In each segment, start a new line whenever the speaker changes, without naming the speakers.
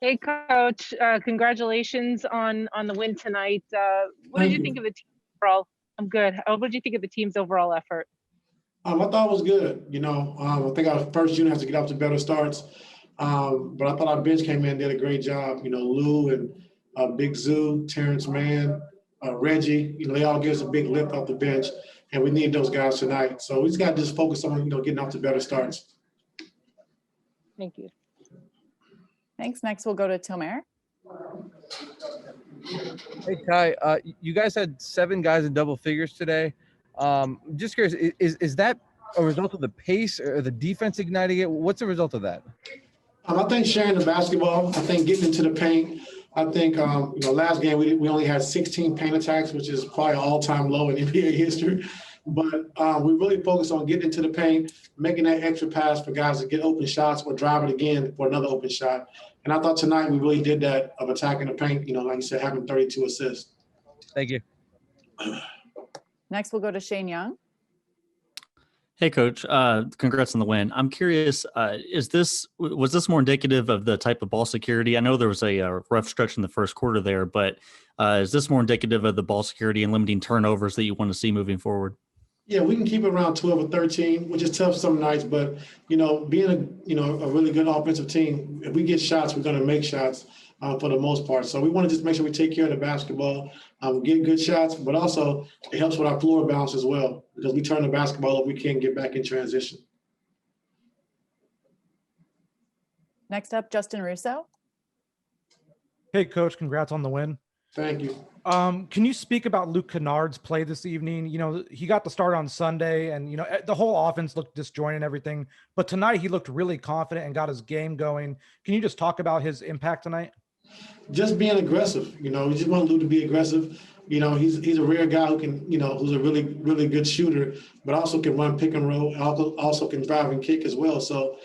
Hey, Coach. Congratulations on the win tonight. What did you think of the team overall? I'm good. What did you think of the team's overall effort?
I thought it was good. I think our first unit has to get off to better starts. But I thought our bench came in and did a great job. Lou and Big Zoo, Terrence Mann, Reggie, they all give us a big lift off the bench. And we need those guys tonight. So we just got to just focus on, getting off to better starts.
Thank you.
Thanks. Next, we'll go to Tomer.
Hey, Ty, you guys had 7 guys in double figures today. Just curious, is that a result of the pace or the defense igniting it? What's the result of that?
I think sharing the basketball. I think getting into the paint. I think, last game we only had 16 paint attacks, which is probably an all-time low in NBA history. But we really focused on getting into the paint, making that extra pass for guys to get open shots or drive it again for another open shot. And I thought tonight we really did that of attacking the paint, like you said, having 32 assists.
Thank you.
Next, we'll go to Shane Young.
Hey, Coach. Congrats on the win. I'm curious, was this more indicative of the type of ball security? I know there was a rough stretch in the first quarter there, but is this more indicative of the ball security and limiting turnovers that you want to see moving forward?
Yeah, we can keep it around 12 or 13, which is tough some nights. But, being a really good offensive team, if we get shots, we're going to make shots for the most part. So we want to just make sure we take care of the basketball, get good shots, but also it helps with our floor balance as well because we turn the basketball up, we can't get back in transition.
Next up, Justin Russo.
Hey, Coach, congrats on the win.
Thank you.
Can you speak about Luke Kennard's play this evening? He got the start on Sunday and, the whole offense looked disjointed and everything. But tonight he looked really confident and got his game going. Can you just talk about his impact tonight? Just being aggressive. We just want Luke to be aggressive. He's a rare guy who can, who's a really, really good shooter, but also can run pick and roll, also can drive and kick as well. So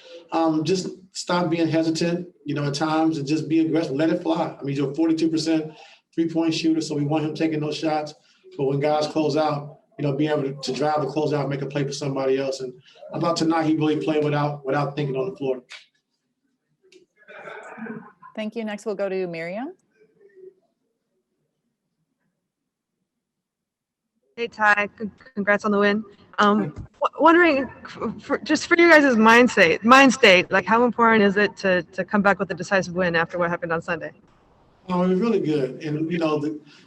just stop being hesitant, at times and just be aggressive. Let it fly. I mean, you're a 42% three-point shooter, so we want him taking those shots. But when guys close out, being able to drive the closeout, make a play for somebody else. And I thought tonight he really played without thinking on the floor.
Thank you. Next, we'll go to Miriam.
Hey, Ty. Congrats on the win. Wondering, for you guys' mind state, like how important is it to come back with a decisive win after what happened on Sunday?
It was really good. And,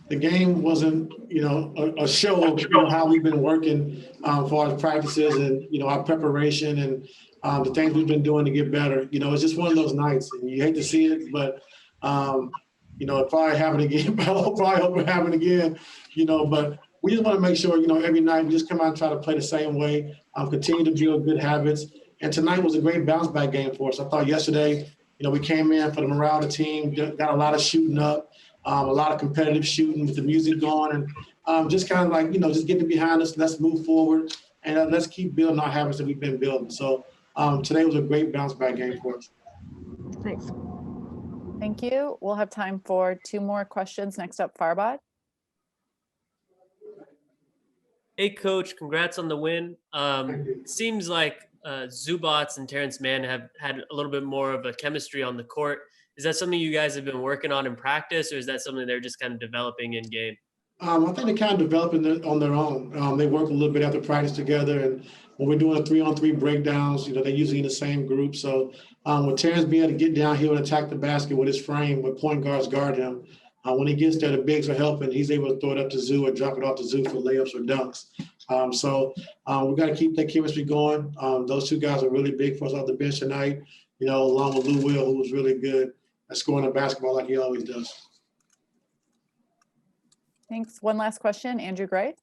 the game wasn't, a show of how we've been working for our practices and, our preparation and the things we've been doing to get better. It's just one of those nights. And you hate to see it, but, it probably happen again. I probably hope it happen again, but we just want to make sure, every night we just come out and try to play the same way, continue to build good habits. And tonight was a great bounce back game for us. I thought yesterday, we came in for the morale of the team, got a lot of shooting up, a lot of competitive shooting with the music going, and just kind of like, just getting behind us. Let's move forward, and let's keep building our habits that we've been building. So today was a great bounce back game for us.
Thanks.
Thank you. We'll have time for 2 more questions. Next up, Farbad.
Hey, Coach. Congrats on the win. Seems like Zubats and Terrence Mann have had a little bit more of a chemistry on the court. Is that something you guys have been working on in practice, or is that something they're just kind of developing in game?
I think they're kind of developing on their own. They work a little bit after practice together, and when we're doing a 3-on-3 breakdowns, they're usually in the same group. So with Terrence being able to get down here and attack the basket with his frame, with point guards guard him, when he gets there, the bigs are helping. He's able to throw it up to Zoo or drop it off to Zoo for layups or dunks. So we got to keep that chemistry going. Those 2 guys are really big for us off the bench tonight, along with Lou Will, who was really good at scoring the basketball like he always does.
Thanks. One last question, Andrew Gray.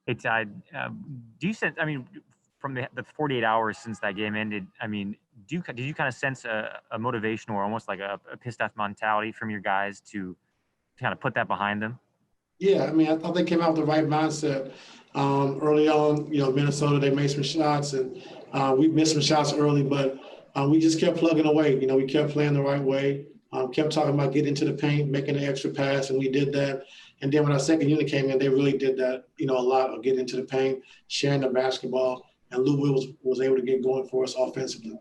Hey, Ty, do you sense, from the 48 hours since that game ended, did you kind of sense a motivation or almost like a pissed off mentality from your guys to kind of put that behind them?
Yeah, I thought they came out with the right mindset. Early on, Minnesota, they made some shots, and we missed some shots early, but we just kept plugging away. We kept playing the right way, kept talking about getting into the paint, making an extra pass, and we did that. And then when our second unit came in, they really did that, a lot of getting into the paint, sharing the basketball, and Lou Will was able to get going for us offensively.